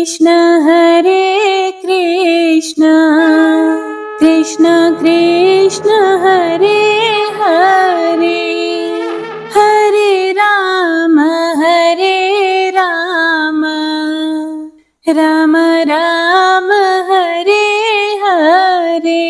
हरे कृष्ण कृष्ण कृष्ण हरे हरे, हरे राम राम राम हरे हरे।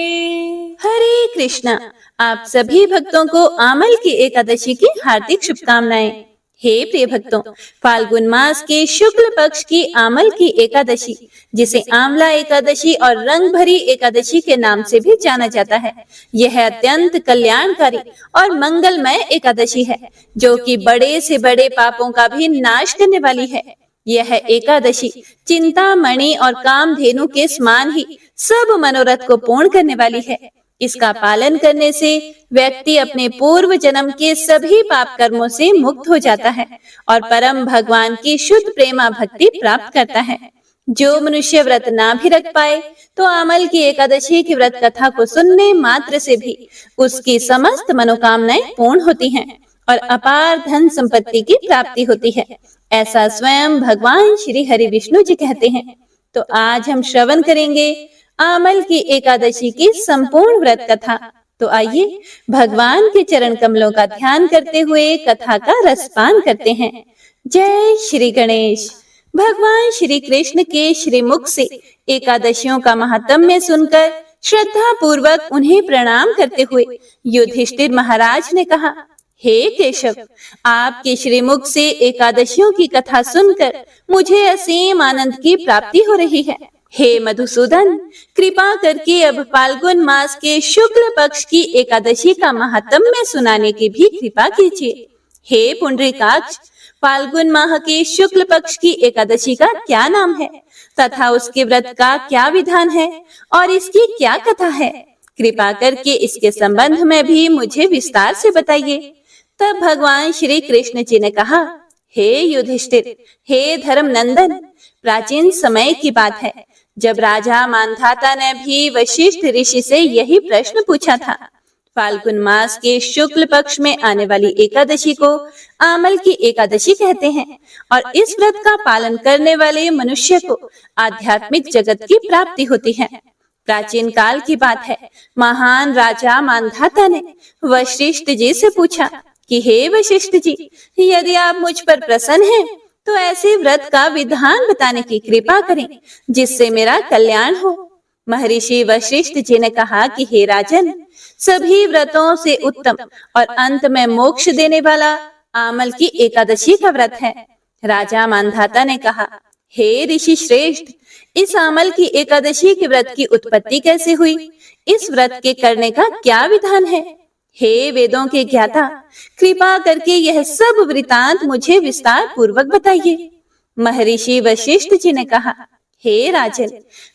हरे कृष्णा। आप सभी भक्तों को आमल की एकादशी की हार्दिक शुभकामनाएं। हे प्रिय भक्तों, फाल्गुन मास के शुक्ल पक्ष की आमल की एकादशी, जिसे आंवला एकादशी और रंग भरी एकादशी के नाम से भी जाना जाता है, यह अत्यंत कल्याणकारी और मंगलमय एकादशी है, जो कि बड़े से बड़े पापों का भी नाश करने वाली है। यह एकादशी चिंतामणि और कामधेनु के समान ही सब मनोरथ को पूर्ण करने वाली है। इसका पालन करने से व्यक्ति अपने पूर्व जन्म के सभी पाप कर्मों से मुक्त हो जाता है और परम भगवान की शुद्ध प्रेमा भक्ति प्राप्त करता है। जो मनुष्य व्रत ना भी रख पाए तो आमल की एकादशी की व्रत कथा को सुनने मात्र से भी उसकी समस्त मनोकामनाएं पूर्ण होती हैं और अपार धन संपत्ति की प्राप्ति होती है। ऐसा स्वयं भगवान श्री हरि विष्णु जी कहते हैं। तो आज हम श्रवण करेंगे आमल की एकादशी की संपूर्ण व्रत कथा। तो आइए भगवान के चरण कमलों का ध्यान करते हुए कथा का रसपान करते हैं। जय श्री गणेश। भगवान श्री कृष्ण के श्रीमुख से एकादशियों का महात्म्य सुनकर श्रद्धा पूर्वक उन्हें प्रणाम करते हुए युधिष्ठिर महाराज ने कहा, हे केशव, आपके श्रीमुख से एकादशियों की कथा सुनकर मुझे असीम आनंद की प्राप्ति हो रही है। हे मधुसूदन, कृपा करके अब फाल्गुन मास के शुक्ल पक्ष की एकादशी का महात्म्य सुनाने की भी कृपा कीजिए। हे पुंडरीकाक्ष, फाल्गुन माह के शुक्ल पक्ष की एकादशी का क्या नाम है तथा उसके व्रत का क्या विधान है और इसकी क्या कथा है? कृपा करके इसके संबंध में भी मुझे विस्तार से बताइए। तब भगवान श्री कृष्ण जी ने कहा, हे युधिष्ठिर, हे धर्मनंदन, प्राचीन समय की बात है जब राजा मांधाता ने भी वशिष्ठ ऋषि से यही प्रश्न पूछा था। फाल्गुन मास के शुक्ल पक्ष में आने वाली एकादशी को आमल की एकादशी कहते हैं और इस व्रत का पालन करने वाले मनुष्य को आध्यात्मिक जगत की प्राप्ति होती है। प्राचीन काल की बात है, महान राजा मांधाता ने वशिष्ठ जी से पूछा कि हे वशिष्ठ जी, यदि आप मुझ पर प्रसन्न हैं तो ऐसे व्रत का विधान बताने की कृपा करें जिससे मेरा कल्याण हो। महर्षि वशिष्ठ जी ने कहा कि हे राजन, सभी व्रतों से उत्तम और अंत में मोक्ष देने वाला आमल की एकादशी का व्रत है। राजा मांधाता ने कहा, हे ऋषि श्रेष्ठ, इस आमल की एकादशी के व्रत की उत्पत्ति कैसे हुई? इस व्रत के करने का क्या विधान है? हे वेदों के ज्ञाता, कृपा करके यह सब वृतांत मुझे विस्तार पूर्वक बताइए। महर्षि वशिष्ठ जी ने कहा, हे राजन,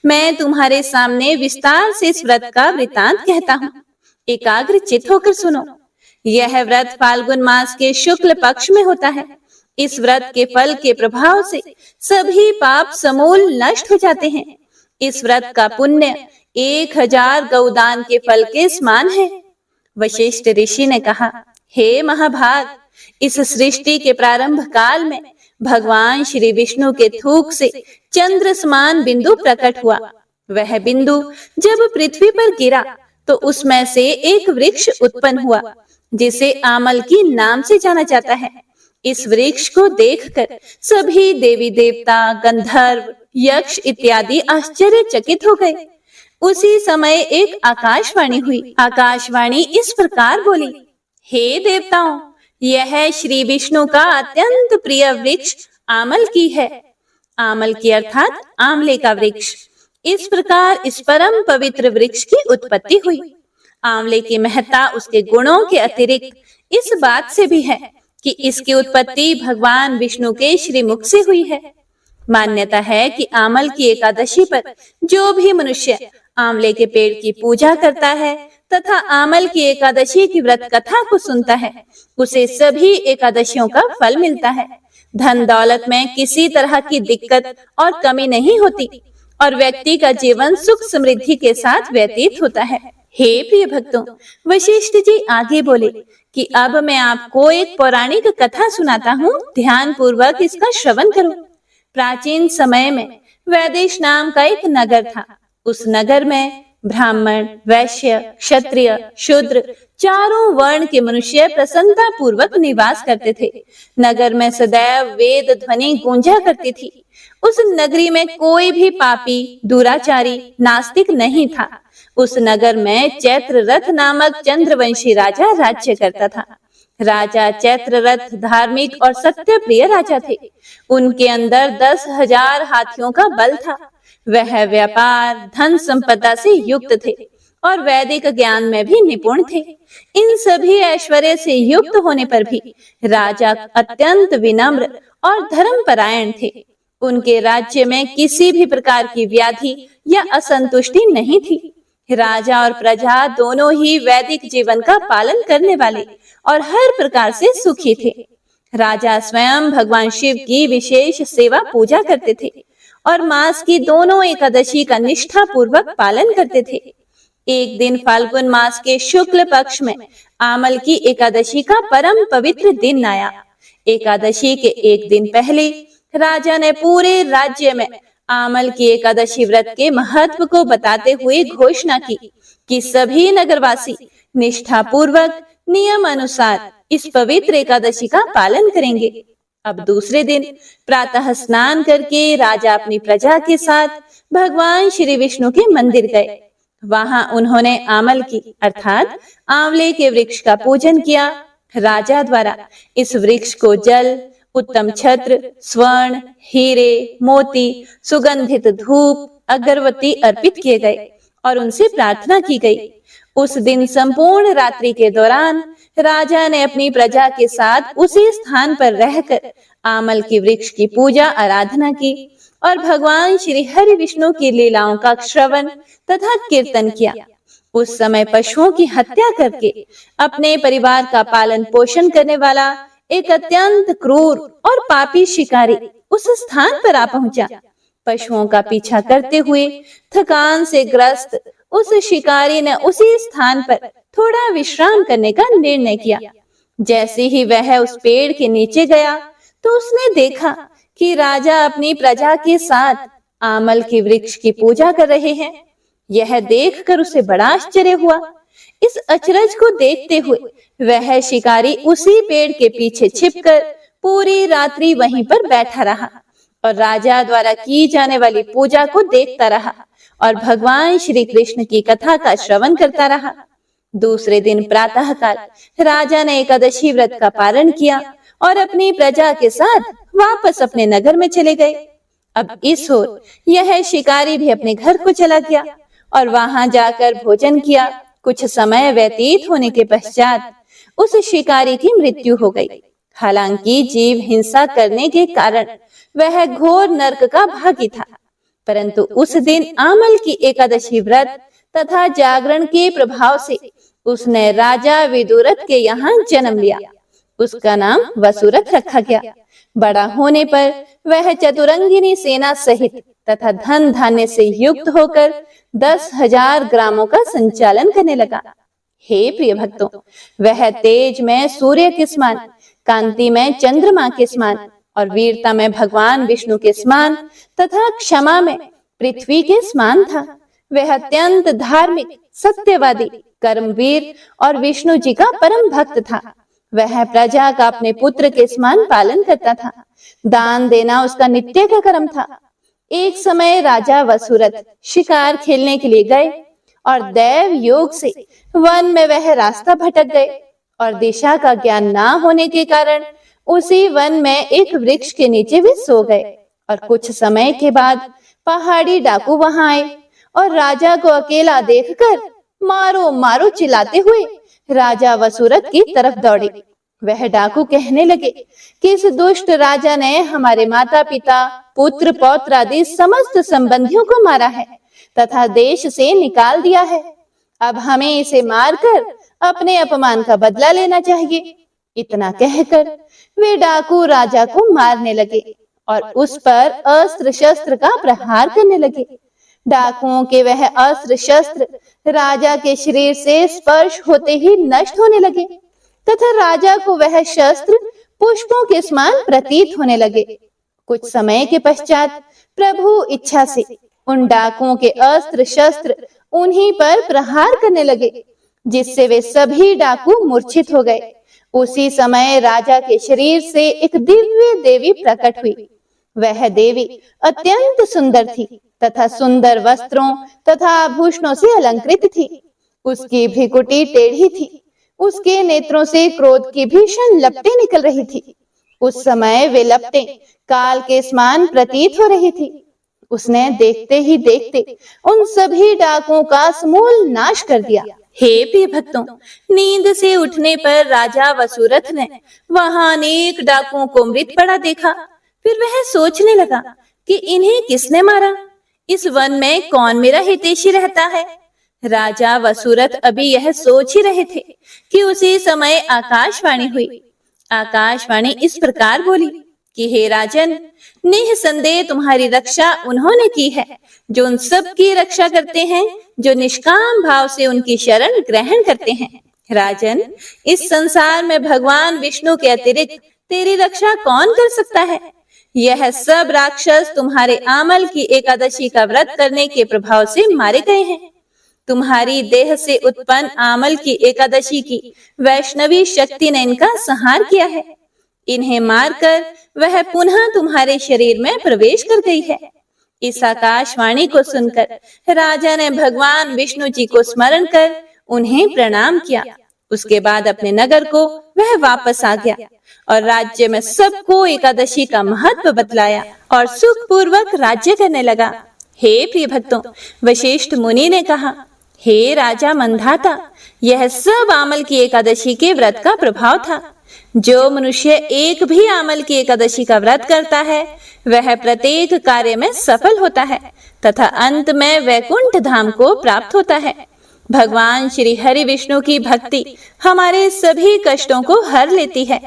मैं तुम्हारे सामने विस्तार से इस व्रत का वृतांत कहता हूँ। एकाग्र चित्त होकर सुनो। यह व्रत फाल्गुन मास के शुक्ल पक्ष में होता है। इस व्रत के फल के प्रभाव से सभी पाप समूल नष्ट हो जाते हैं। इस व्रत का पुण्य 1000 गौदान के फल के समान है। वशिष्ठ ऋषि ने कहा, हे महाभाग, इस सृष्टि के प्रारंभ काल में भगवान श्री विष्णु के थूक से चंद्र समान बिंदु प्रकट हुआ। वह बिंदु जब पृथ्वी पर गिरा तो उसमें से एक वृक्ष उत्पन्न हुआ जिसे आमल की नाम से जाना जाता है। इस वृक्ष को देखकर सभी देवी देवता, गंधर्व, यक्ष इत्यादि आश्चर्यचकित हो गए। उसी समय एक आकाशवाणी हुई। आकाशवाणी इस प्रकार बोली, हे देवताओं, यह श्री विष्णु का अत्यंत प्रिय वृक्ष आमल की है। आमल की अर्थात आंवले का वृक्ष। इस प्रकार इस परम पवित्र वृक्ष की उत्पत्ति हुई। आंवले की महत्ता उसके गुणों के अतिरिक्त इस बात से भी है कि इसकी उत्पत्ति भगवान विष्णु के श्रीमुख से हुई है। मान्यता है कि आमल की एकादशी पर जो भी मनुष्य आंवले के पेड़ की पूजा करता है तथा आमल की एकादशी की व्रत कथा को सुनता है, उसे सभी एकादशियों का फल मिलता है। धन दौलत में किसी तरह की दिक्कत और कमी नहीं होती और व्यक्ति का जीवन सुख समृद्धि के साथ व्यतीत होता है। हे प्रिय भक्तों, वशिष्ठ जी आगे बोले कि अब मैं आपको एक पौराणिक कथा सुनाता हूँ, ध्यान पूर्वक इसका श्रवण करो। प्राचीन समय में वैदेश नाम का एक नगर था। उस नगर में ब्राह्मण, वैश्य, क्षत्रिय, शूद्र चारों वर्ण के मनुष्य प्रसन्नता पूर्वक निवास करते थे। नगर में सदैव वेद ध्वनि गूंजा करती थी। उस नगरी में कोई भी पापी, दुराचारी, नास्तिक नहीं था। उस नगर में चैत्ररथ नामक चंद्रवंशी राजा राज्य करता था। राजा चैत्ररथ धार्मिक और सत्य प्रिय राजा थे। उनके अंदर 10,000 हाथियों का बल था। वह व्यापार, धन संपदा से युक्त थे और वैदिक ज्ञान में भी निपुण थे। इन सभी ऐश्वर्य से युक्त होने पर भी राजा अत्यंत विनम्र और धर्मपरायण थे। उनके राज्य में किसी भी प्रकार की व्याधि या असंतुष्टि नहीं थी। राजा और प्रजा दोनों ही वैदिक जीवन का पालन करने वाले और हर प्रकार से सुखी थे। राजा स्वयं भगवान शिव की विशेष सेवा पूजा करते थे और मास की दोनों एकादशी का निष्ठा पूर्वक पालन करते थे। एक दिन फाल्गुन मास के शुक्ल पक्ष में आमल की एकादशी का परम पवित्र दिन आया। एकादशी के एक दिन पहले राजा ने पूरे राज्य में आमल की एकादशी व्रत के महत्व को बताते हुए घोषणा की कि सभी नगरवासी निष्ठा पूर्वक नियम अनुसार इस पवित्र एकादशी का पालन करेंगे। अब दूसरे दिन प्रातः स्नान करके राजा अपनी प्रजा के साथ भगवान श्री विष्णु के मंदिर गए। वहां उन्होंने आमल की अर्थात आंवले के वृक्ष का पूजन किया। राजा द्वारा इस वृक्ष को जल, उत्तम छत्र, स्वर्ण, हीरे, मोती, सुगंधित धूप, अगरबत्ती अर्पित किए गए और उनसे प्रार्थना की गई। उस दिन संपूर्ण रात्रि के दौरान राजा ने अपनी प्रजा के साथ उसी स्थान पर रहकर आमल के वृक्ष की पूजा आराधना की और भगवान श्री हरि विष्णु की लीलाओं का श्रवण तथा कीर्तन किया। उस समय पशुओं की हत्या करके अपने परिवार का पालन पोषण करने वाला एक अत्यंत क्रूर और पापी शिकारी उस स्थान पर आ पहुंचा। पशुओं का पीछा करते हुए थकान से ग्रस्त उस शिकारी ने उसी स्थान पर थोड़ा विश्राम करने का निर्णय किया। जैसे ही वह उस पेड़ के नीचे गया तो उसने देखा कि राजा अपनी प्रजा के साथ आमल के वृक्ष की पूजा कर रहे हैं। यह देखकर उसे बड़ा आश्चर्य हुआ। इस अचरज को देखते हुए वह शिकारी उसी पेड़ के पीछे छिपकर पूरी रात्रि वहीं पर बैठा रहा और राजा द्वारा की जाने वाली पूजा को देखता रहा और भगवान श्री कृष्ण की कथा का श्रवण करता रहा। दूसरे दिन प्रातः काल राजा ने एकादशी व्रत का पारण किया और अपनी प्रजा के साथ वापस अपने नगर में चले गए। अब इस ओर यह शिकारी भी अपने घर को चला गया और वहां जाकर भोजन किया। कुछ समय व्यतीत होने के पश्चात उस शिकारी की मृत्यु हो गई। हालांकि जीव हिंसा करने के कारण वह घोर नरक का भागी था, परंतु उस दिन आमल की एकादशी व्रत तथा जागरण के प्रभाव से उसने राजा विदुरथ के यहाँ जन्म लिया। उसका नाम वसुरथ रखा गया। बड़ा होने पर वह चतुरंगिनी सेना सहित तथा धन धान्य से युक्त होकर 10,000 ग्रामों का संचालन करने लगा। हे प्रिय भक्तों, वह तेज में सूर्य के समान, कांति में चंद्रमा के समान और वीरता में भगवान विष्णु के समान तथा क्षमा में पृथ्वी के समान था। वह अत्यंत धार्मिक, सत्यवादी, कर्मवीर और विष्णु जी का परम भक्त था। वह प्रजा का अपने पुत्र के समान पालन करता था। दान देना उसका नित्य का कर्म था। एक समय राजा वसुरथ शिकार खेलने के लिए गए और दैव योग से वन में वह रास्ता भटक गए और दिशा का ज्ञान ना होने के कारण उसी वन में एक वृक्ष के नीचे वे सो गए। और कुछ समय के बाद पहाड़ी डाकू वहां आए और राजा को अकेला देखकर मारो मारो चिल्लाते हुए राजा वसुरथ की तरफ दौड़े। वह डाकू कहने लगे कि इस दुष्ट राजा ने हमारे माता पिता, पुत्र पौत्र आदि समस्त संबंधियों को मारा है तथा देश से निकाल दिया है। अब हमें इसे मारकर अपने अपमान का बदला लेना चाहिए। इतना कहकर वे डाकू राजा को मारने लगे और उस पर अस्त्र शस्त्र का प्रहार करने लगे। डाकुओं के वह अस्त्र शस्त्र राजा के शरीर से स्पर्श होते ही नष्ट होने लगे तथा राजा को वह शस्त्र पुष्पों के समान प्रतीत होने लगे। कुछ समय के पश्चात प्रभु इच्छा से उन डाकुओं के अस्त्र शस्त्र उन्हीं पर प्रहार करने लगे, जिससे वे सभी डाकू मूर्छित हो गए। उसी समय राजा के शरीर से एक दिव्य देवी प्रकट हुई। वह देवी अत्यंत सुंदर थी तथा सुंदर वस्त्रों तथा आभूषणों से अलंकृत थी। उसकी भृकुटी टेढ़ी थी। उसके नेत्रों से क्रोध की भीषण लपटें निकल रही थी। उस समय वे लपटें काल के समान प्रतीत हो रही थी। उसने देखते ही देखते उन सभी डाकुओं का समूल नाश कर दिया। हे प्रिय भक्तों, नींद से उठने पर राजा वसुरथ ने वहां अनेक डाकुओं को मृत पड़ा देखा। फिर वह सोचने लगा कि इन्हें किसने मारा, इस वन में कौन मेरा हितैषी रहता है। राजा वसुरथ अभी यह सोच ही रहे थे कि उसी समय आकाशवाणी हुई। आकाशवाणी इस प्रकार बोली कि हे राजन, निसंदेह तुम्हारी रक्षा उन्होंने की है जो उन सब की रक्षा करते हैं जो निष्काम भाव से उनकी शरण ग्रहण करते हैं। राजन, इस संसार में भगवान विष्णु के अतिरिक्त तेरी रक्षा कौन कर सकता है। यह सब राक्षस तुम्हारे आमल की एकादशी का व्रत करने के प्रभाव से मारे गए हैं। तुम्हारी देह से उत्पन्न आमल की एकादशी की वैष्णवी शक्ति ने इनका संहार किया है। इन्हें मारकर वह पुनः तुम्हारे शरीर में प्रवेश कर गई है। इस आकाशवाणी को सुनकर राजा ने भगवान विष्णु जी को स्मरण कर उन्हें प्रणाम किया। उसके बाद अपने नगर को वह वापस आ गया और राज्य में सबको एकादशी का महत्व बतलाया और सुख पूर्वक राज्य करने लगा। हे प्रिय भक्तों, वशिष्ठ मुनि ने कहा, हे राजा मंधाता, यह सब आमल की एकादशी के व्रत का प्रभाव था। जो मनुष्य एक भी आमल की एकादशी का व्रत करता है वह प्रत्येक कार्य में सफल होता है तथा अंत में वैकुंठ धाम को प्राप्त होता है। भगवान श्री हरि विष्णु की भक्ति हमारे सभी कष्टों को हर लेती है।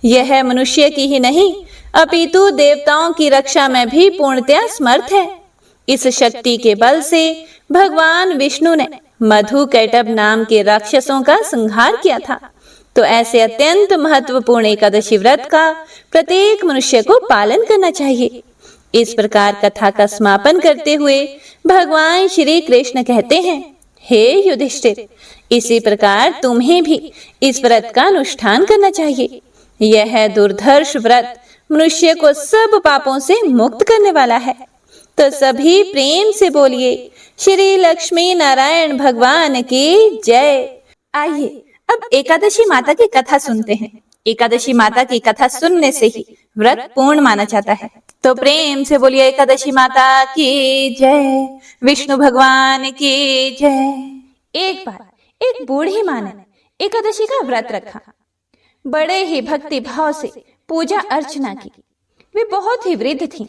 यह मनुष्य की ही नहीं अपितु देवताओं की रक्षा में भी पूर्णतया समर्थ है। इस शक्ति के बल से भगवान विष्णु ने मधु कैटभ नाम के राक्षसों का संहार किया था। तो ऐसे अत्यंत महत्वपूर्ण एकादशी व्रत का प्रत्येक मनुष्य को पालन करना चाहिए। इस प्रकार कथा का समापन करते हुए भगवान श्री कृष्ण कहते हैं, हे युधिष्ठिर, इसी प्रकार तुम्हें भी इस व्रत का अनुष्ठान करना चाहिए। यह दुर्धर्ष व्रत मनुष्य को सब पापों से मुक्त करने वाला है। तो सभी प्रेम से बोलिए, श्री लक्ष्मी नारायण भगवान की जय। आइए अब एकादशी माता की कथा सुनते हैं। एकादशी माता की कथा सुनने से ही व्रत पूर्ण माना जाता है। तो प्रेम से बोलिए, एकादशी माता की जय, विष्णु भगवान की जय। एक बार एक बूढ़ी माँ ने एकादशी का व्रत रखा। बड़े ही भक्ति भाव से पूजा अर्चना की। वे बहुत ही वृद्ध थीं,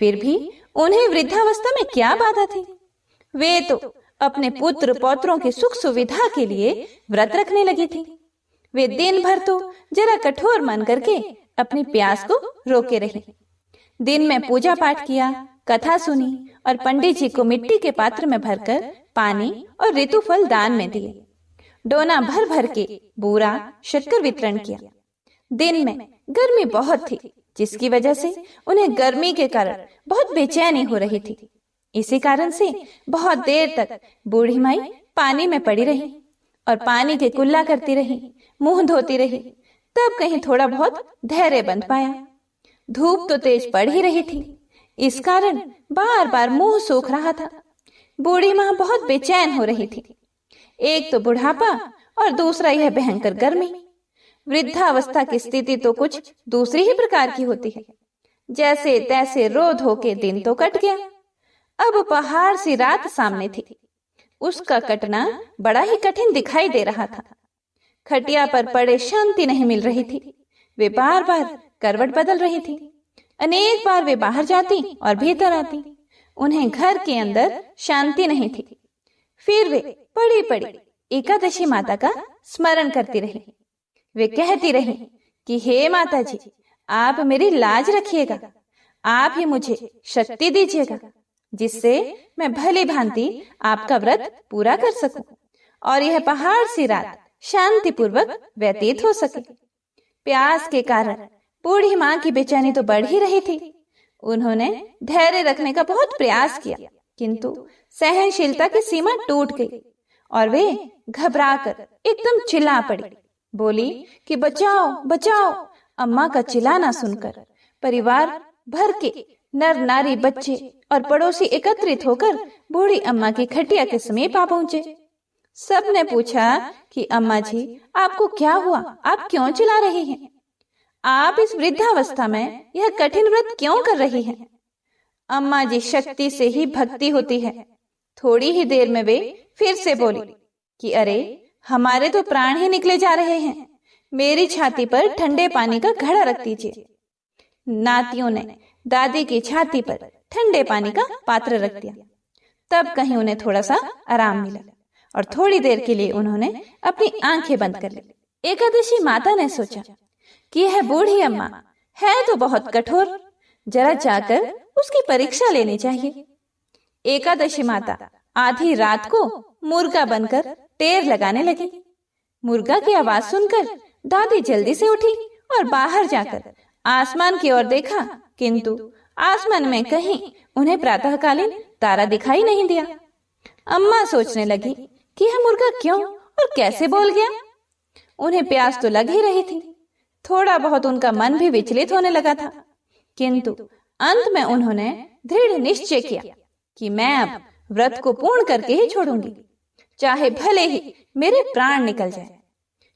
फिर भी उन्हें वृद्धावस्था में क्या बाधा थी। वे तो अपने पुत्र पौत्रों की सुख सुविधा के लिए व्रत रखने लगी थी। वे दिन भर तो जरा कठोर मन करके अपनी प्यास को रोके रही। दिन में पूजा पाठ किया, कथा सुनी और पंडित जी को मिट्टी के पात्र में भरकर पानी और ऋतुफल दान में दिए। डोना भर भर के बूरा शक्कर वितरण किया। दिन में गर्मी बहुत थी, जिसकी वजह से उन्हें गर्मी के कारण बहुत बेचैनी हो रही थी। इसी कारण से बहुत देर तक बूढ़ी माई पानी में पड़ी रही और पानी के कुल्ला करती रही, मुंह धोती रही। तब कहीं थोड़ा बहुत धैर्य बंध पाया। धूप तो तेज पड़ ही रही थी, इस कारण बार बार मुंह सूख रहा था। बूढ़ी माँ बहुत बेचैन हो रही थी। एक तो बुढ़ापा और दूसरा यह भयंकर गर्मी। वृद्धावस्था की स्थिति तो कुछ दूसरी ही प्रकार की होती है। जैसे तैसे रो धो के दिन तो कट गया। अब पहाड़ सी रात सामने थी। उसका कटना बड़ा ही कठिन दिखाई दे रहा था। खटिया पर पड़े शांति नहीं मिल रही थी। वे बार बार करवट बदल रही थी। अनेक बार वे बाहर जाती और भीतर आती। उन्हें घर के अंदर शांति नहीं थी। फिर वे पड़ी पड़ी एकादशी माता का स्मरण करती रही। वे कहती रही कि हे माता जी, आप मेरी लाज रखिएगा। आप ही मुझे शक्ति दीजिएगा जिससे मैं भली भांति आपका व्रत पूरा कर सकूं और यह पहाड़ सी रात शांति पूर्वक व्यतीत हो सके। प्यास के कारण बूढ़ी माँ की बेचैनी तो बढ़ ही रही थी। उन्होंने धैर्य रखने का बहुत प्रयास किया, किंतु सहनशीलता की सीमा टूट गई और वे घबराकर एकदम चिल्ला पड़ी। बोली कि बचाओ बचाओ। अम्मा का चिल्लाना सुनकर परिवार भर के नर नारी, बच्चे और पड़ोसी एकत्रित होकर बूढ़ी अम्मा की खटिया के समीप आ पहुंचे। सबने पूछा कि अम्मा जी, आपको क्या हुआ? आप क्यों चिल्ला रही हैं? आप इस वृद्धावस्था में यह कठिन व्रत क्यों कर रही हैं? अम्मा जी, शक्ति से ही भक्ति होती है। थोड़ी ही देर में वे फिर से बोली कि अरे, हमारे तो प्राण ही निकले जा रहे हैं। मेरी छाती पर ठंडे पानी का घड़ा रख दीजिए। नातियों ने दादी की छाती पर ठंडे पानी का पात्र रख दिया। तब कहीं उन्हें थोड़ा सा आराम मिला और थोड़ी देर के लिए उन्होंने अपनी आंखें बंद कर ली। एकादशी माता ने सोचा कि यह बूढ़ी अम्मा है तो बहुत कठोर, जरा जाकर उसकी परीक्षा लेनी चाहिए। एकादशी माता आधी रात को मुर्गा बनकर टेर लगाने लगी। मुर्गा की आवाज सुनकर दादी जल्दी से उठी और बाहर जाकर आसमान की ओर देखा, किंतु आसमान में कहीं उन्हें प्रातःकालीन तारा दिखाई नहीं दिया। अम्मा सोचने लगी कि यह मुर्गा क्यों और कैसे बोल गया। उन्हें प्यास तो लग ही रही थी, थोड़ा बहुत उनका मन भी विचलित होने लगा था, किंतु अंत में उन्होंने दृढ़ निश्चय किया कि मैं अब व्रत को पूर्ण करके ही छोड़ूंगी, चाहे भले ही मेरे प्राण निकल जाए।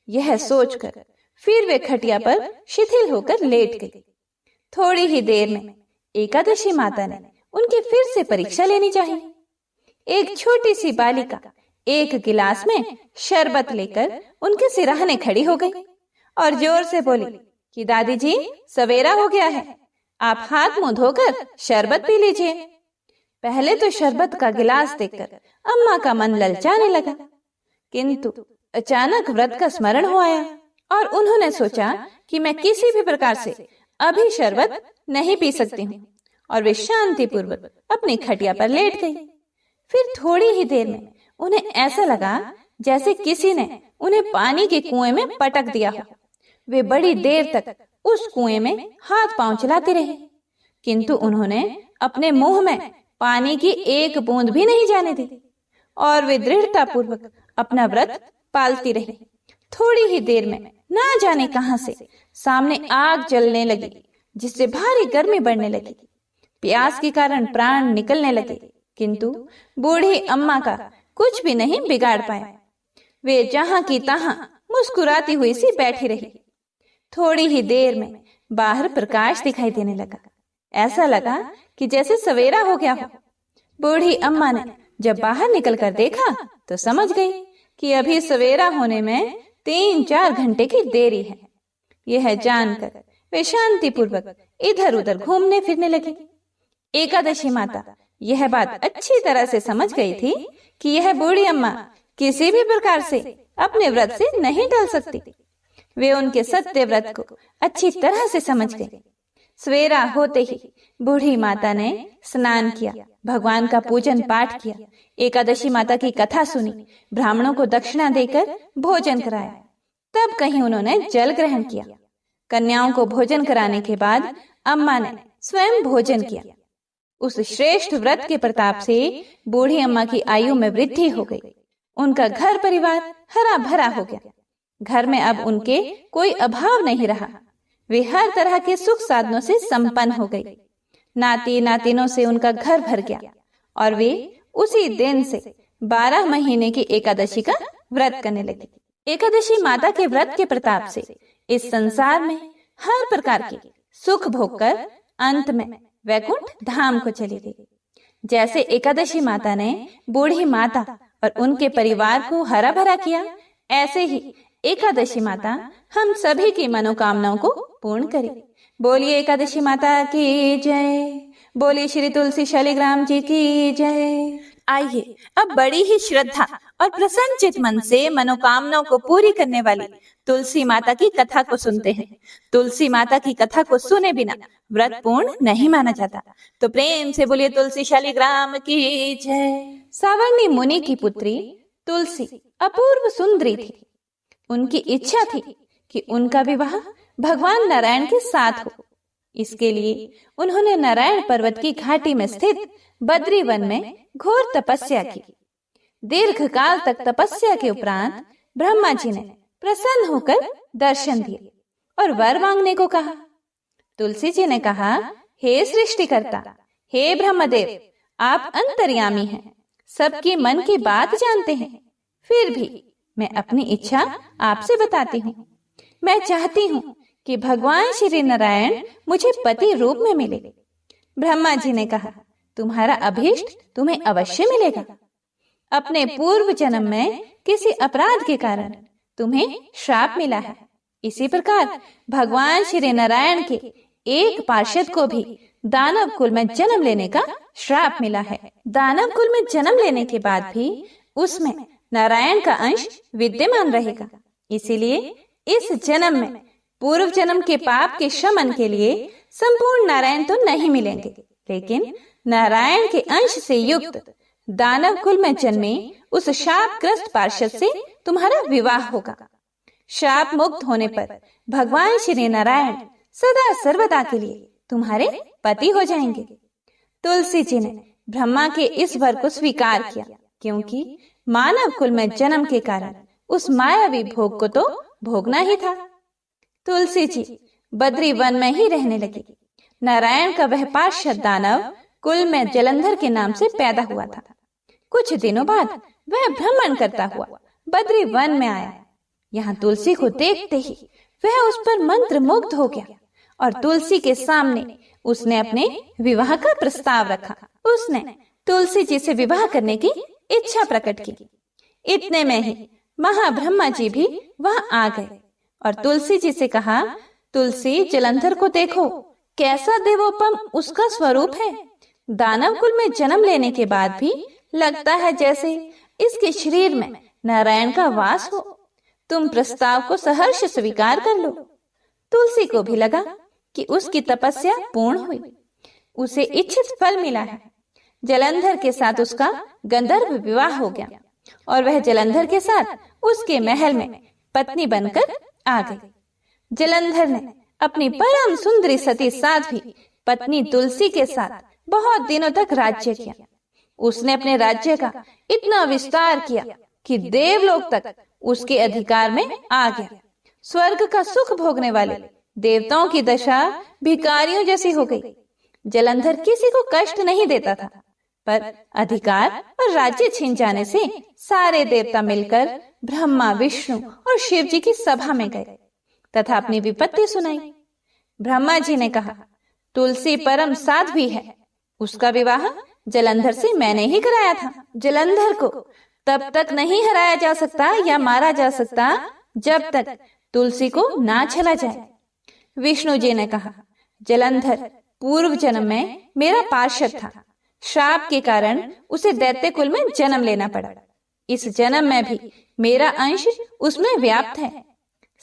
यह सोचकर फिर वे खटिया पर शिथिल होकर लेट गई। थोड़ी ही देर में एकादशी माता ने उनकी फिर से परीक्षा लेनी चाहिए। एक छोटी सी बालिका एक गिलास में शरबत लेकर उनके सिरहाने खड़ी हो गई और जोर से बोली कि दादी जी, सवेरा हो गया है, आप हाथ मुंह धोकर शरबत पी लीजिए। पहले तो शरबत का गिलास देखकर अम्मा का मन ललचाने लगा, किंतु अचानक व्रत का स्मरण हो आया और उन्होंने सोचा कि मैं किसी भी प्रकार से अभी शरबत नहीं पी सकती हूँ, और वे शांति पूर्वक अपनी खटिया पर लेट गई। फिर थोड़ी ही देर में उन्हें ऐसा लगा जैसे किसी ने उन्हें पानी के कुएं में पटक दिया हो। वे बड़ी देर तक उस कुएं में हाथ पांव चलाते रहे, किंतु उन्होंने अपने मुंह में पानी की एक बूंद भी नहीं जाने दी और वे दृढ़ता पूर्वक अपना व्रत पालती रही। थोड़ी ही देर में ना जाने कहां से सामने आग जलने लगी, जिससे भारी गर्मी बढ़ने लगी। प्यास के कारण प्राण निकलने लगे, किंतु बूढ़ी अम्मा का कुछ भी नहीं बिगाड़ पाया। वे जहां की तहां मुस्कुराती हुई सी बैठी रही। थोड़ी ही देर में बाहर प्रकाश दिखाई देने लगा। ऐसा लगा कि जैसे सवेरा हो गया हो। बूढ़ी अम्मा ने जब बाहर निकलकर देखा तो समझ गई कि अभी सवेरा होने में 3-4 घंटे की देरी है। यह जानकर वे शांति पूर्वक इधर उधर घूमने फिरने लगी। एकादशी माता यह बात अच्छी तरह से समझ गई थी कि यह बूढ़ी अम्मा किसी भी प्रकार से अपने व्रत से नहीं टल सकती। वे उनके सत्य व्रत को अच्छी तरह से समझ गई। सवेरा होते ही बूढ़ी माता ने स्नान किया, भगवान का पूजन पाठ किया, एकादशी माता की कथा सुनी, ब्राह्मणों को दक्षिणा देकर भोजन कराया। तब कहीं उन्होंने जल ग्रहण किया। कन्याओं को भोजन कराने के बाद अम्मा ने स्वयं भोजन किया। उस श्रेष्ठ व्रत के प्रताप से बूढ़ी अम्मा की आयु में वृद्धि हो गई। उनका घर परिवार हरा भरा हो गया। घर में अब उनके कोई अभाव नहीं रहा। वे हर तरह के सुख साधनों से संपन्न हो गई। नाती नातिनों से उनका घर भर गया और वे उसी दिन से 12 महीने की एकादशी का व्रत करने लगी। एकादशी माता के व्रत के प्रताप से इस संसार में हर प्रकार के सुख भोगकर अंत में वैकुंठ धाम को चली गई। जैसे एकादशी माता ने बूढ़ी माता और उनके परिवार को हरा भरा किया, ऐसे ही एकादशी माता हम सभी की मनोकामनाओं को पूर्ण करे। बोलिए एकादशी माता की जय। बोलिए श्री तुलसी शालिग्राम जी की जय। आइए अब बड़ी ही श्रद्धा और प्रसन्नचित मन से मनोकामनाओं को पूरी करने वाली तुलसी माता की कथा को सुनते हैं। तुलसी माता की कथा को सुने बिना व्रत पूर्ण नहीं माना जाता, तो प्रेम से बोलिए तुलसी शालिग्राम की जय। सावर्णी मुनि की पुत्री तुलसी अपूर्व सुंदरी थी। उनकी इच्छा थी कि उनका विवाह भगवान नारायण के साथ हो, इसके लिए उन्होंने नारायण पर्वत की घाटी में स्थित बद्री वन में घोर तपस्या की। दीर्घ काल तक तपस्या के उपरांत ब्रह्मा जी ने प्रसन्न होकर दर्शन दिए और वर मांगने को कहा। तुलसी जी ने कहा, हे सृष्टिकर्ता, हे ब्रह्मदेव, आप अंतर्यामी हैं, सबकी मन की बात जानते हैं। फिर भी मैं अपनी इच्छा आपसे बताती हूँ। मैं चाहती हूँ कि भगवान श्री नारायण मुझे पति रूप में मिले। ब्रह्मा जी ने कहा, तुम्हारा अभीष्ट तुम्हें अवश्य मिलेगा। अपने पूर्व जन्म में किसी अपराध के कारण तुम्हें श्राप मिला है। इसी प्रकार भगवान श्री नारायण के एक पार्षद को भी दानव कुल में जन्म लेने का श्राप मिला है। दानव कुल में जन्म लेने के बाद भी उसमें नारायण का अंश विद्यमान रहेगा। इसीलिए इस जन्म में पूर्व जन्म के पाप के शमन के लिए संपूर्ण नारायण तो नहीं मिलेंगे, लेकिन नारायण के अंश से युक्त दानव कुल में जन्मे उस शापग्रस्त पार्षद से तुम्हारा विवाह होगा। शाप मुक्त होने पर भगवान श्री नारायण सदा सर्वदा के लिए तुम्हारे पति हो जाएंगे। तुलसी जी ने ब्रह्मा के इस वर को स्वीकार किया, क्योंकि मानव कुल में जन्म के कारण उस मायावी भोग को तो भोगना ही था। तुलसी जी बद्री वन में ही रहने लगी। नारायण का वह पार्षद दानव कुल में जलंधर के नाम से पैदा हुआ था। कुछ दिनों बाद वह भ्रमण करता हुआ बद्री वन में आया। यहाँ तुलसी को देखते ही वह उस पर मंत्र मुग्ध हो गया और तुलसी के सामने उसने अपने विवाह का प्रस्ताव रखा। उसने तुलसी जी से विवाह करने की इच्छा प्रकट की। इतने में ही महाब्रह्मा जी भी वहां आ गए और तुलसी जी से कहा, तुलसी, जलंधर को देखो, कैसा देवोपम उसका स्वरूप है। दानव कुल में जन्म लेने के बाद भी लगता है जैसे इसके शरीर में नारायण का वास हो। तुम प्रस्ताव को सहर्ष स्वीकार कर लो। तुलसी को भी लगा कि उसकी तपस्या पूर्ण हुई, उसे इच्छित फल मिला है। जलंधर के साथ उसका गंधर्व विवाह हो गया और वह जलंधर के साथ उसके महल में पत्नी बनकर आ गई। जलंधर ने अपनी परम सुंदरी सती साध्वी पत्नी तुलसी के साथ बहुत दिनों तक राज्य किया। उसने अपने राज्य का इतना विस्तार किया कि देवलोक तक उसके अधिकार में आ गया। स्वर्ग का सुख भोगने वाले देवताओं की दशा भिखारियों जैसी हो गई। जलंधर किसी को कष्ट नहीं देता था, पर अधिकार और राज्य छिन जाने से सारे देवता मिलकर ब्रह्मा, विष्णु और शिव जी की सभा में गए तथा अपनी विपत्ति सुनाई। ब्रह्मा जी ने कहा, तुलसी परम साध्वी है, उसका विवाह जलंधर से मैंने ही कराया था। जलंधर को तब तक नहीं हराया जा सकता या मारा जा सकता जब तक तुलसी को ना छला जाए। विष्णु जी ने कहा, जलंधर पूर्व जन्म में मेरा पार्षद था। श्राप के कारण उसे दैत्य कुल में जन्म लेना पड़ा। इस जन्म में भी मेरा अंश उसमें व्याप्त है।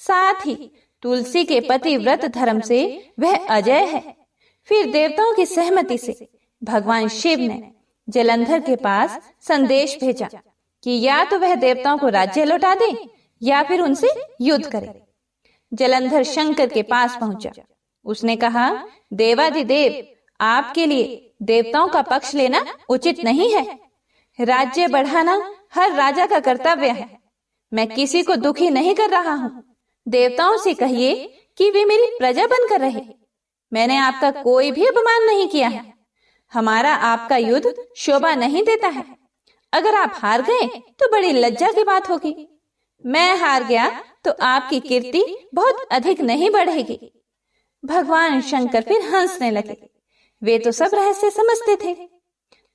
साथ ही तुलसी के पतिव्रत धर्म से वह अजय है। फिर देवताओं की सहमति से भगवान शिव ने जलंधर के पास संदेश भेजा कि या तो वह देवताओं को राज्य लौटा दे या फिर उनसे युद्ध करे। जलंधर शंकर के पास पहुंचा। उसने कहा, देवाधिदेव, आपके लिए देवताओं का पक्ष लेना उचित नहीं है। राज्य बढ़ाना हर राजा का कर्तव्य है। मैं किसी को दुखी नहीं कर रहा हूँ। देवताओं से कहिए कि वे मेरी प्रजा बनकर रहे। मैंने आपका कोई भी अपमान नहीं किया है। हमारा आपका युद्ध शोभा नहीं देता है। अगर आप हार गए तो बड़ी लज्जा की बात होगी। मैं हार गया तो आपकी कीर्ति बहुत अधिक नहीं बढ़ेगी। भगवान शंकर फिर हंसने लगे। वे तो सब रहस्य समझते थे।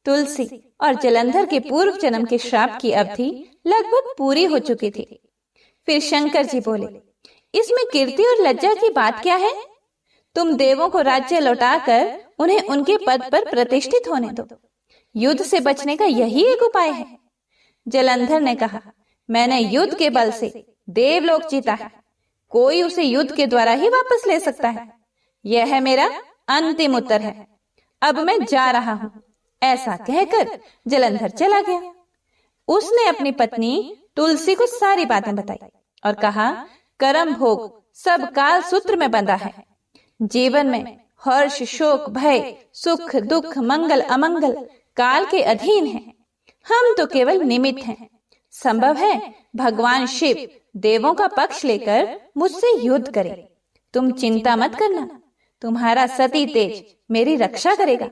तुलसी और जलंधर के पूर्व जन्म के श्राप की अवधि लगभग पूरी हो चुकी थी। फिर शंकर जी बोले, इसमें कीर्ति और लज्जा की बात क्या है? तुम देवों को राज्य लौटाकर उन्हें उनके पद पर प्रतिष्ठित होने दो। युद्ध से बचने का यही एक उपाय है। जलंधर ने कहा, मैंने युद्ध के बल से देवलोक जीता है। कोई उसे युद्ध के द्वारा ही वापस ले सकता है। यह है मेरा अंतिम उत्तर है। अब मैं जा रहा हूँ। ऐसा कहकर जलंधर चला गया। उसने अपनी पत्नी तुलसी को सारी बातें बताई और कहा, कर्म भोग सब काल सूत्र में बंधा है। जीवन में हर्ष शोक भय सुख दुख मंगल अमंगल काल के अधीन हैं। हम तो केवल निमित्त हैं। संभव है भगवान शिव देवों का पक्ष लेकर मुझसे युद्ध करे। तुम चिंता मत करना, तुम्हारा सती तेज मेरी रक्षा करेगा।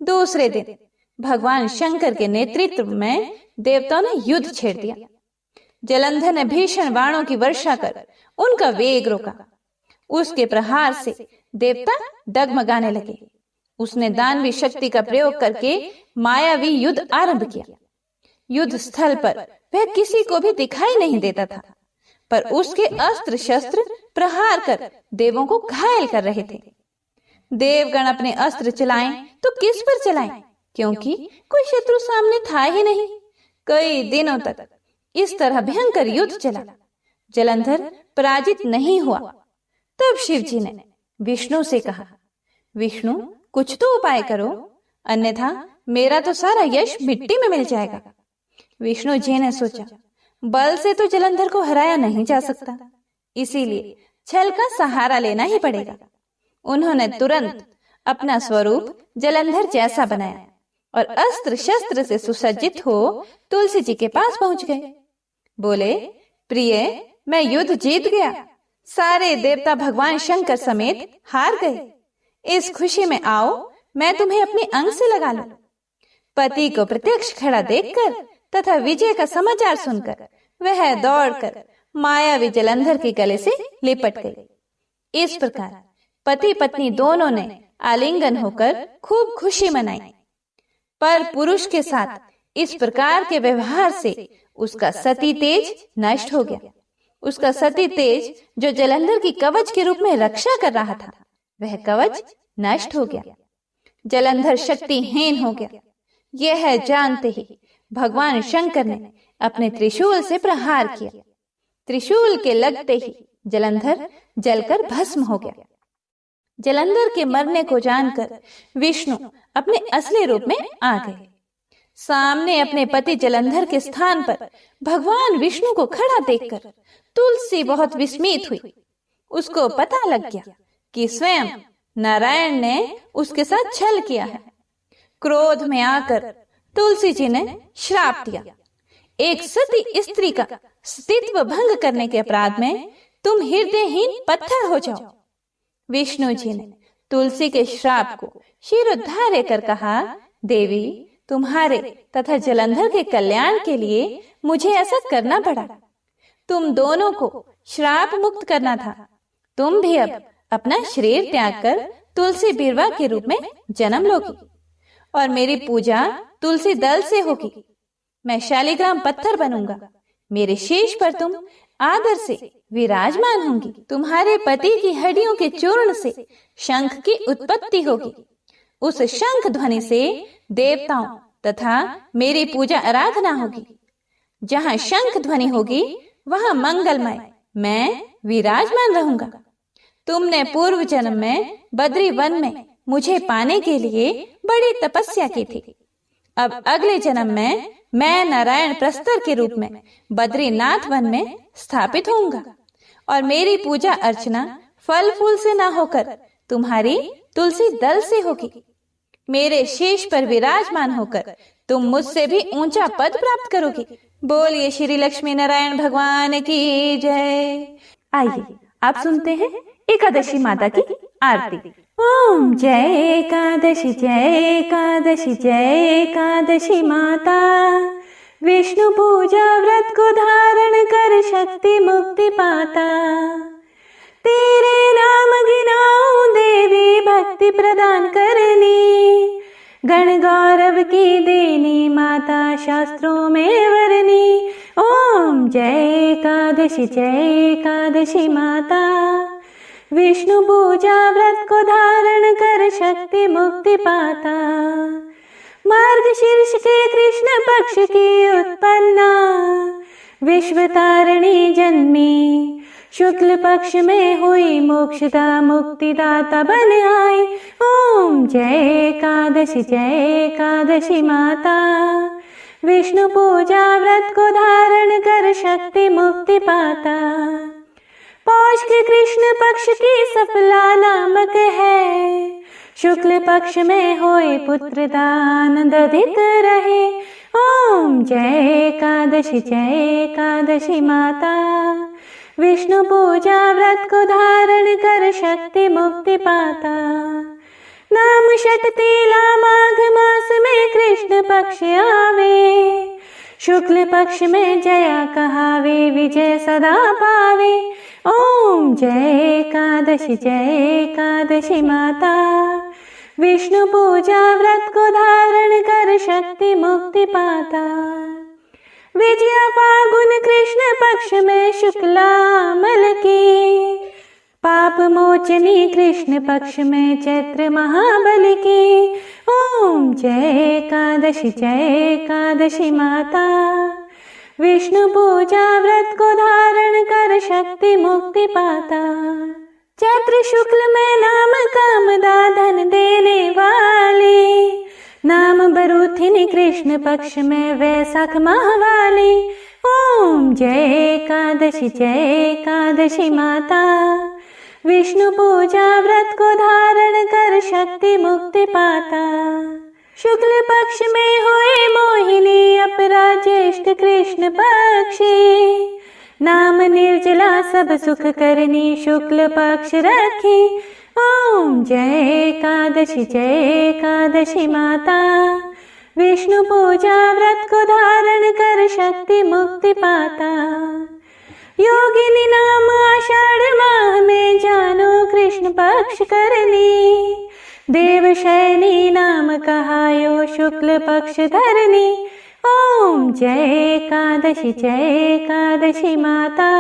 दूसरे दिन भगवान शंकर के नेतृत्व में देवताओं ने युद्ध छेड़ दिया। जलंधर ने भीषण बाणों की वर्षा कर उनका वेग रोका। उसके प्रहार से देवता डगमगाने लगे। उसने दानवी शक्ति का प्रयोग करके मायावी युद्ध आरंभ किया। युद्ध स्थल पर वह किसी को भी दिखाई नहीं देता था, पर उसके अस्त्र शस्त्र प्रहार कर देवों को घायल कर रहे थे। देवगण अपने अस्त्र चलाएं तो किस पर चलाएं, क्योंकि कोई शत्रु सामने था ही नहीं। कई दिनों तक इस तरह भयंकर युद्ध चला। जलंधर पराजित नहीं हुआ। तब शिव जी ने विष्णु से कहा, विष्णु कुछ तो उपाय करो, अन्यथा मेरा तो सारा यश मिट्टी में मिल जाएगा। विष्णु जी ने सोचा, बल से तो जलंधर को हराया नहीं जा सकता, इसीलिए छल का सहारा लेना ही पड़ेगा। उन्होंने तुरंत अपना स्वरूप जलंधर जैसा बनाया और अस्त्र शस्त्र से सुसज्जित हो तुलसी जी के पास पहुंच गए। बोले, प्रिय, मैं युद्ध जीत गया। सारे देवता भगवान शंकर समेत हार गए। इस खुशी में आओ, मैं तुम्हें अपने अंग से लगा लूं। पति को प्रत्यक्ष खड़ा देखकर तथा विजय का समाचार सुनकर वह दौड़कर मायावी जलंधर के गले से लिपट गई। इस प्रकार पति पत्नी दोनों ने आलिंगन होकर खूब खुशी मनाई। पर पुरुष के साथ इस प्रकार के व्यवहार से उसका सती तेज नष्ट हो गया। उसका सती तेज जो जलंधर की कवच के रूप में रक्षा कर रहा था, वह कवच नष्ट हो गया। जलंधर शक्तिहीन हो गया। यह जानते ही भगवान शंकर ने अपने त्रिशूल से प्रहार किया। त्रिशूल के लगते ही जलंधर जलकर भस्म हो गया। जलंधर के मरने को जानकर विष्णु अपने असली रूप में आ गए। सामने अपने पति जलंधर के स्थान पर भगवान विष्णु को खड़ा देखकर तुलसी बहुत विस्मित हुई। उसको पता लग गया कि स्वयं नारायण ने उसके साथ छल किया है। क्रोध में आकर तुलसी जी ने श्राप दिया, एक सती स्त्री का स्तित्व भंग करने के अपराध में तुम हृदयहीन पत्थर हो जाओ। विष्णु जी ने तुलसी के श्राप को शिरोधार्य कर कहा, देवी, तुम्हारे तथा जलंधर के कल्याण के लिए मुझे ऐसा करना पड़ा। तुम दोनों को श्राप मुक्त करना था। तुम भी अब अपना शरीर त्याग कर तुलसी बिरवा के रूप में जन्म लोगी और मेरी पूजा तुलसी दल से होगी। मैं शालिग्राम पत्थर बनूंगा। मेरे शीश पर तुम आदर से विराजमान होंगी। तुम्हारे पति की हड्डियों के चूर्ण से शंख की उत्पत्ति होगी। उस शंख ध्वनि से देवताओं तथा मेरी पूजा आराधना होगी। जहाँ शंख ध्वनि होगी वहाँ मंगलमय मैं विराजमान रहूंगा। तुमने पूर्व जन्म में बद्री वन में मुझे पाने के लिए बड़ी तपस्या की थी। अब अगले जन्म में मैं नारायण प्रस्तर के रूप में बद्रीनाथ वन में स्थापित होऊंगा और मेरी पूजा अर्चना फल फूल से न होकर तुम्हारी तुलसी दल से होगी। मेरे शीश पर विराजमान होकर तुम मुझसे भी ऊंचा पद प्राप्त करोगी। बोलिए श्री लक्ष्मी नारायण भगवान की जय। आइए आप सुनते हैं एकादशी माता की आरती। ओम जय एकादशी जय एकादशी जय एकादशी माता। विष्णु पूजा व्रत को धारण कर शक्ति मुक्ति पाता। तेरे नाम गिनाऊं देवी भक्ति प्रदान करनी। गण गौरव की देनी माता शास्त्रों में वरनी। ओम जय एकादशी माता। विष्णु पूजा व्रत को धारण कर शक्ति मुक्ति पाता। मार्गशीर्ष के कृष्ण पक्ष की उत्पन्ना। विश्व तारिणी जन्मी। शुक्ल पक्ष में हुई मोक्षदा मुक्तिदाता बन आई। ओम जय एकादशी माता। विष्णु पूजा व्रत को धारण कर शक्ति मुक्ति पाता। पौष के कृष्ण पक्ष की सफला नामक है, शुक्ल पक्ष में होए पुत्र दान दधिक रहे। ओम जय एकादशी माता, विष्णु पूजा व्रत को धारण कर शक्ति मुक्ति पाता। नाम षटतिला माघ मास में कृष्ण पक्ष आवे, शुक्ल पक्ष में जया कहावे, विजय सदा पावे। ओम जय एकादशी माता, विष्णु पूजा व्रत को धारण कर शक्ति मुक्ति पाता। विजया फागुन कृष्ण पक्ष में शुक्लामल की, पाप मोचनी कृष्ण पक्ष में चैत्र महाबल की। ओम जय एकादशी माता, विष्णु पूजा व्रत को धारण कर शक्ति मुक्ति पाता। चैत्र शुक्ल में नाम कामदा धन देने वाली, नाम बरूथिनी कृष्ण पक्ष में वैशाख माह वाली। ओम जय एकादशी माता, विष्णु पूजा व्रत को धारण कर शक्ति मुक्ति पाता। शुक्ल पक्ष में होए मोहिनी अपरा ज्येष्ठ कृष्ण पक्षी, नाम निर्जला सब सुख करनी शुक्ल पक्ष रखी। ओम जय एकादशी माता, विष्णु पूजा व्रत को धारण कर शक्ति मुक्ति पाता। योगिनी नाम आषाढ़ माह में जानो कृष्ण पक्ष करनी, देवशयनी नाम कहायो शुक्ल पक्ष धरनी। ओम जय एकादशी माता,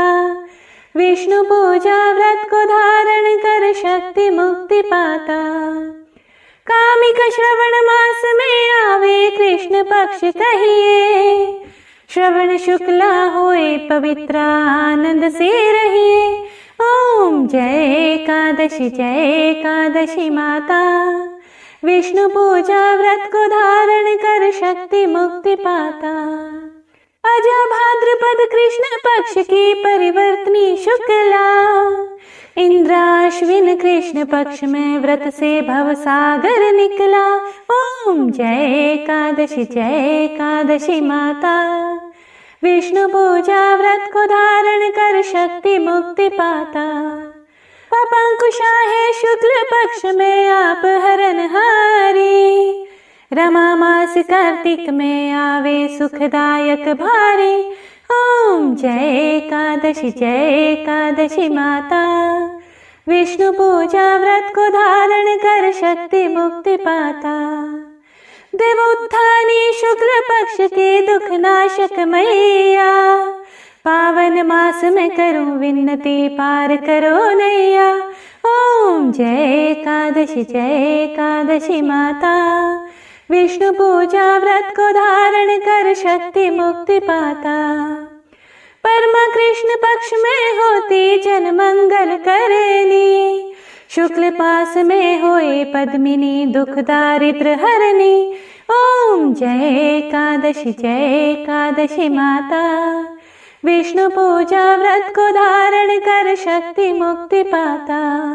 विष्णु पूजा व्रत को धारण कर शक्ति मुक्ति पाता। कामिक श्रवण मास में आवे कृष्ण पक्ष कहिए, श्रवण शुक्ला होए पवित्र आनंद से रहिए। ओम जय एकादशी माता, विष्णु पूजा व्रत को धारण कर शक्ति मुक्ति पाता। अजा भाद्रपद कृष्ण पक्ष की परिवर्तनी शुक्ला, इंद्राश्विन कृष्ण पक्ष में व्रत से भव सागर निकला। ओम जय एकादशी माता, विष्णु पूजा व्रत को धारण कर शक्ति मुक्ति पाता। पपंकुशा है शुक्ल पक्ष में आप हरनहारी, रमा मास कार्तिक में आवे सुखदायक भारी। ओम जय एकादशी माता, विष्णु पूजा व्रत को धारण कर शक्ति मुक्ति पाता। देवोत्थानी शुक्ल पक्ष के दुख नाशक मैया, पावन मास में करूं विन्नति पार करो नैया। ओम जय एकादशी माता, विष्णु पूजा व्रत को धारण कर शक्ति मुक्ति पाता। परमा कृष्ण पक्ष में होती जन मंगल करनी, शुक्ल पास में होए पद्मिनी दुख दारिद्र हरनी। ओम जय एकादशी माता, विष्णु पूजा व्रत को धारण कर शक्ति मुक्ति पाता।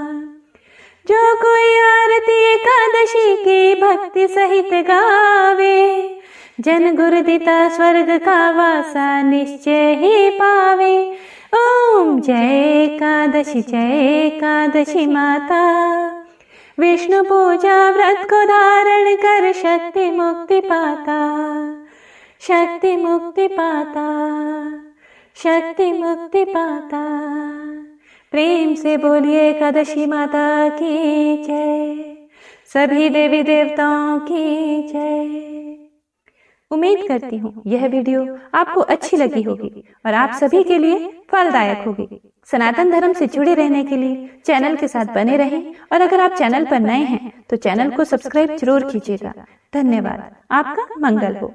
जो कोई आरती एकादशी की भक्ति सहित गावे, जन गुरुदिता स्वर्ग का वासा निश्चय ही पावे। ओम जय एकादशी माता, विष्णु पूजा व्रत को धारण कर शक्ति मुक्ति पाता। शक्ति मुक्ति पाता, शक्ति मुक्ति पाता। प्रेम से बोलिए एकादशी माता की जय, सभी देवी देवताओं की जय। उम्मीद करती हूँ यह वीडियो आपको अच्छी लगी होगी और आप सभी के लिए फलदायक होगी। सनातन धर्म से जुड़े रहने के लिए चैनल के साथ बने रहें और अगर आप चैनल पर नए हैं तो चैनल को सब्सक्राइब जरूर कीजिएगा। धन्यवाद। आपका मंगल हो।